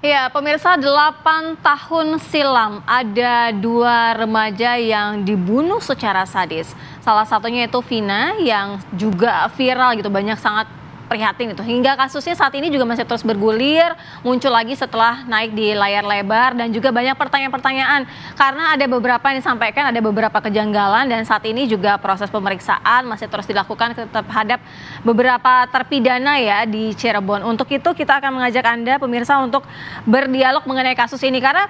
Ya, pemirsa, 8 tahun silam ada dua remaja yang dibunuh secara sadis. Salah satunya itu Vina yang juga viral gitu, banyak sangat prihatin itu. Hingga kasusnya saat ini juga masih terus bergulir, muncul lagi setelah naik di layar lebar dan juga banyak pertanyaan-pertanyaan. Karena ada beberapa yang disampaikan, ada beberapa kejanggalan dan saat ini juga proses pemeriksaan masih terus dilakukan terhadap beberapa terpidana ya di Cirebon. Untuk itu kita akan mengajak Anda pemirsa untuk berdialog mengenai kasus ini karena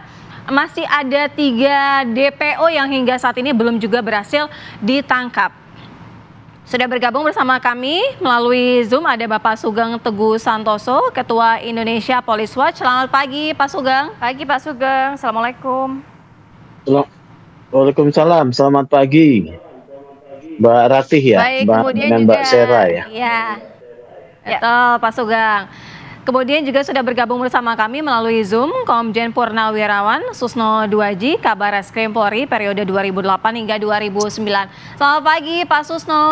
masih ada 3 DPO yang hingga saat ini belum juga berhasil ditangkap. Sudah bergabung bersama kami melalui Zoom ada Bapak Sugeng Teguh Santoso, Ketua Indonesia Police Watch. Selamat pagi Pak Sugeng. Pagi Pak Sugeng, Assalamualaikum. Waalaikumsalam, selamat pagi Mbak Ratih ya. Baik, Mbak, kemudian dan juga Mbak Sera ya. Ya, betul Pak Sugeng. Kemudian juga sudah bergabung bersama kami melalui Zoom Komjen Purnawirawan Susno Duaji, Kabar Reskrim Polri periode 2008 hingga 2009. Selamat pagi Pak Susno.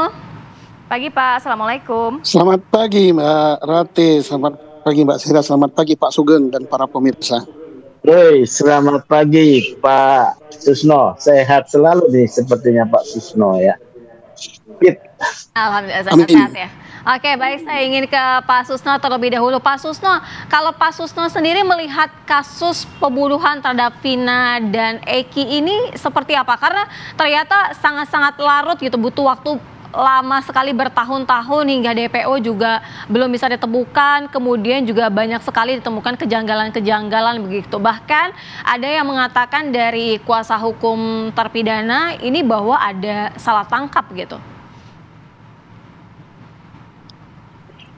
Pagi Pak, Assalamualaikum. Selamat pagi Mbak Rati, selamat pagi Mbak Sira, selamat pagi Pak Sugeng dan para pemirsa. Selamat pagi Pak Susno, sehat selalu nih sepertinya Pak Susno ya. Alhamdulillah sehat ya. Oke, baik, saya ingin ke Pak Susno terlebih dahulu. Pak Susno, kalau Pak Susno sendiri melihat kasus pembunuhan terhadap Vina dan Eki ini seperti apa? Karena ternyata sangat-sangat larut gitu, butuh waktu lama sekali bertahun-tahun hingga DPO juga belum bisa ditemukan, kemudian juga banyak sekali ditemukan kejanggalan-kejanggalan begitu. Bahkan ada yang mengatakan dari kuasa hukum terpidana ini bahwa ada salah tangkap gitu.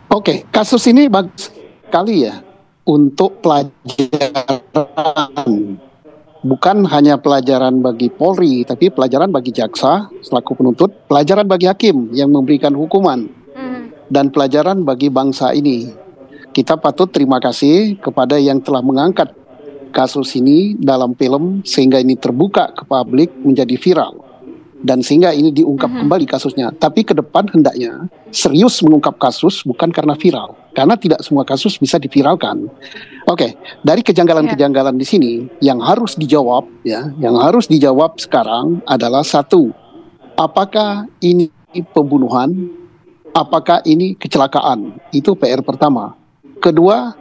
Oke, kasus ini bagus sekali ya untuk pelajaran. Bukan hanya pelajaran bagi Polri, tapi pelajaran bagi jaksa selaku penuntut, pelajaran bagi hakim yang memberikan hukuman, dan pelajaran bagi bangsa ini. Kita patut terima kasih kepada yang telah mengangkat kasus ini dalam film sehingga ini terbuka ke publik menjadi viral. Dan sehingga ini diungkap kembali kasusnya. Tapi ke depan hendaknya serius mengungkap kasus bukan karena viral. Karena tidak semua kasus bisa diviralkan. Oke, dari kejanggalan-kejanggalan di sini yang harus dijawab ya, yang harus dijawab sekarang adalah satu, apakah ini pembunuhan? Apakah ini kecelakaan? Itu PR pertama. Kedua,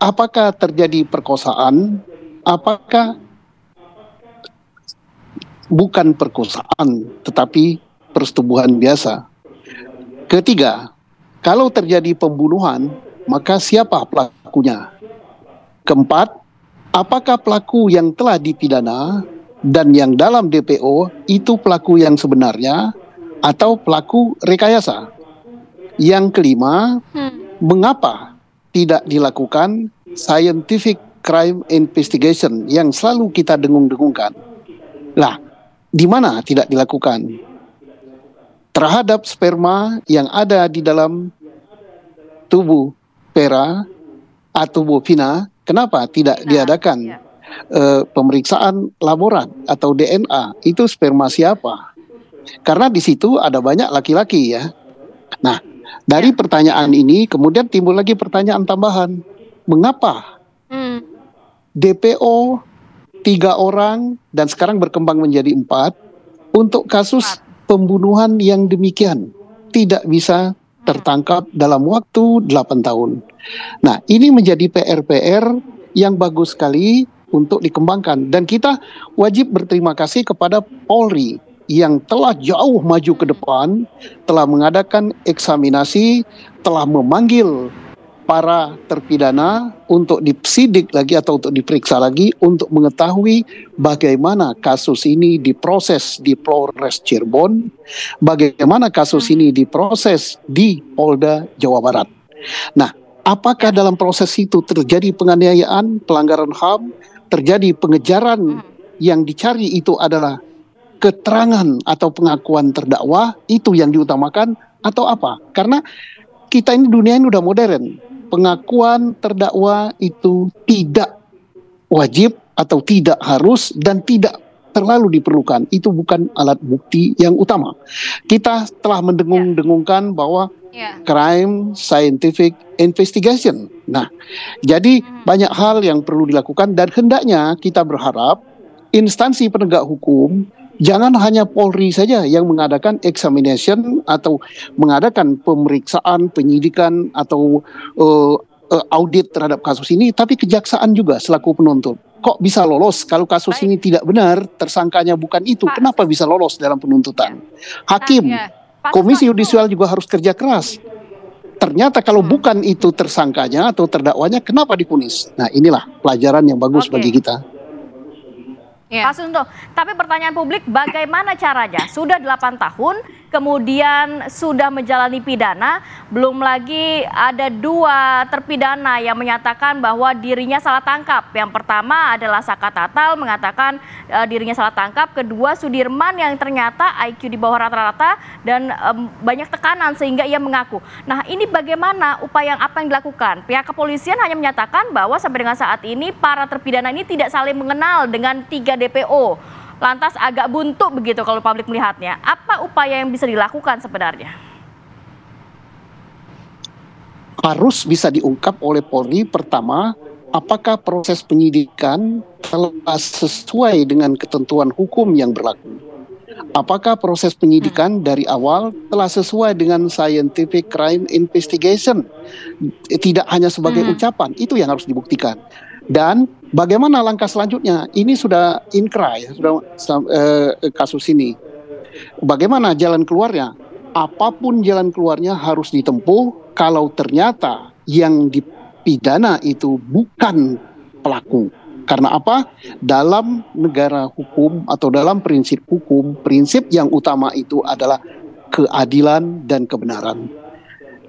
apakah terjadi perkosaan? Apakah bukan perkosaan, tetapi persetubuhan biasa? Ketiga, kalau terjadi pembunuhan, maka siapa pelakunya? Keempat, apakah pelaku yang telah dipidana dan yang dalam DPO itu pelaku yang sebenarnya atau pelaku rekayasa? Yang kelima, mengapa tidak dilakukan scientific crime investigation yang selalu kita dengung-dengungkan? Lah, di mana tidak dilakukan? Terhadap sperma yang ada di dalam tubuh Vera atau tubuh Vina, kenapa tidak diadakan pemeriksaan laborat atau DNA? Itu sperma siapa? Karena di situ ada banyak laki-laki ya. Nah, dari pertanyaan ini kemudian timbul lagi pertanyaan tambahan. Mengapa DPO 3 orang dan sekarang berkembang menjadi 4 untuk kasus pembunuhan yang demikian tidak bisa tertangkap dalam waktu 8 tahun. Nah, ini menjadi PR yang bagus sekali untuk dikembangkan dan kita wajib berterima kasih kepada Polri yang telah jauh maju ke depan, telah mengadakan eksaminasi, telah memanggil para terpidana untuk disidik lagi atau untuk diperiksa lagi untuk mengetahui bagaimana kasus ini diproses di Polres Cirebon, bagaimana kasus ini diproses di Polda Jawa Barat. Nah, apakah dalam proses itu terjadi penganiayaan, pelanggaran HAM, terjadi pengejaran, yang dicari itu adalah keterangan atau pengakuan terdakwa, itu yang diutamakan atau apa? Karena kita ini dunia ini udah modern. Pengakuan terdakwa itu tidak wajib atau tidak harus dan tidak terlalu diperlukan. Itu bukan alat bukti yang utama. Kita telah mendengung-dengungkan bahwa Ya. Crime Scientific Investigation. Nah, jadi banyak hal yang perlu dilakukan dan hendaknya kita berharap instansi penegak hukum jangan hanya Polri saja yang mengadakan examination atau mengadakan pemeriksaan, penyidikan atau audit terhadap kasus ini, tapi kejaksaan juga selaku penuntut. Kok bisa lolos kalau kasus ini tidak benar, tersangkanya bukan itu? Kenapa bisa lolos dalam penuntutan? Hakim, Komisi Yudisial juga harus kerja keras. Ternyata kalau bukan itu tersangkanya atau terdakwanya, kenapa dipunis? Nah, inilah pelajaran yang bagus bagi kita. Pak Susno, tapi pertanyaan publik bagaimana caranya? Sudah 8 tahun, kemudian sudah menjalani pidana, belum lagi ada 2 terpidana yang menyatakan bahwa dirinya salah tangkap. Yang pertama adalah Saka Tatal mengatakan dirinya salah tangkap, kedua Sudirman yang ternyata IQ di bawah rata-rata dan banyak tekanan sehingga ia mengaku. Nah, ini bagaimana upaya apa yang dilakukan? Pihak kepolisian hanya menyatakan bahwa sampai dengan saat ini para terpidana ini tidak saling mengenal dengan 3 DPO. Lantas agak buntu begitu kalau publik melihatnya. Apa upaya yang bisa dilakukan sebenarnya? Harus bisa diungkap oleh Polri. Pertama, apakah proses penyidikan telah sesuai dengan ketentuan hukum yang berlaku? Apakah proses penyidikan dari awal telah sesuai dengan scientific crime investigation? Tidak hanya sebagai ucapan, itu yang harus dibuktikan. Dan bagaimana langkah selanjutnya? Ini sudah inkrah ya, sudah kasus ini. Bagaimana jalan keluarnya? Apapun jalan keluarnya harus ditempuh kalau ternyata yang dipidana itu bukan pelaku. Karena apa? Dalam negara hukum atau dalam prinsip hukum, prinsip yang utama itu adalah keadilan dan kebenaran.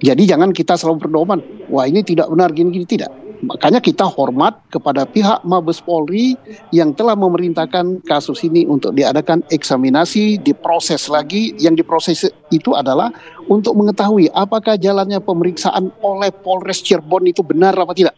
Jadi jangan kita selalu berdoman, wah ini tidak benar, gini-gini, tidak. Makanya kita hormat kepada pihak Mabes Polri yang telah memerintahkan kasus ini untuk diadakan eksaminasi, diproses lagi. Yang diproses itu adalah untuk mengetahui apakah jalannya pemeriksaan oleh Polres Cirebon itu benar apa tidak.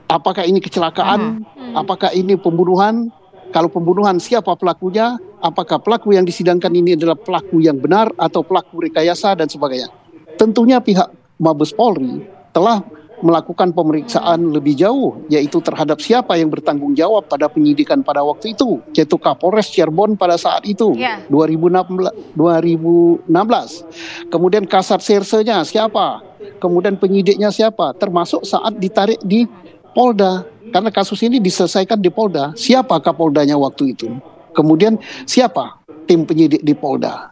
Apakah ini kecelakaan, apakah ini pembunuhan, kalau pembunuhan siapa pelakunya, apakah pelaku yang disidangkan ini adalah pelaku yang benar atau pelaku rekayasa dan sebagainya. Tentunya pihak Mabes Polri telah melakukan pemeriksaan lebih jauh, yaitu terhadap siapa yang bertanggung jawab pada penyidikan pada waktu itu, yaitu Kapolres Cirebon pada saat itu, 2016. Kemudian Kasat Sersenya siapa, kemudian penyidiknya siapa, termasuk saat ditarik di Polda, karena kasus ini diselesaikan di Polda, siapa Kapoldanya waktu itu, kemudian siapa tim penyidik di Polda,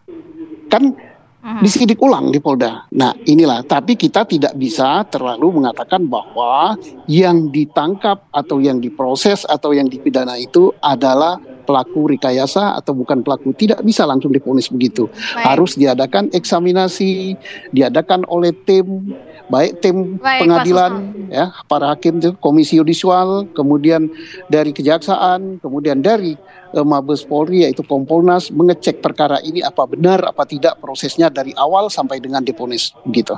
kan disidik ulang di Polda. Nah inilah, tapi kita tidak bisa terlalu mengatakan bahwa yang ditangkap atau yang diproses atau yang dipidana itu adalah pelaku rekayasa atau bukan pelaku. Tidak bisa langsung divonis begitu. Harus diadakan eksaminasi, diadakan oleh tim, baik tim pengadilan, ya, para hakim, Komisi Yudisial, kemudian dari Kejaksaan, kemudian dari Mabes Polri yaitu Kompolnas, mengecek perkara ini apa benar apa tidak prosesnya dari awal sampai dengan divonis begitu.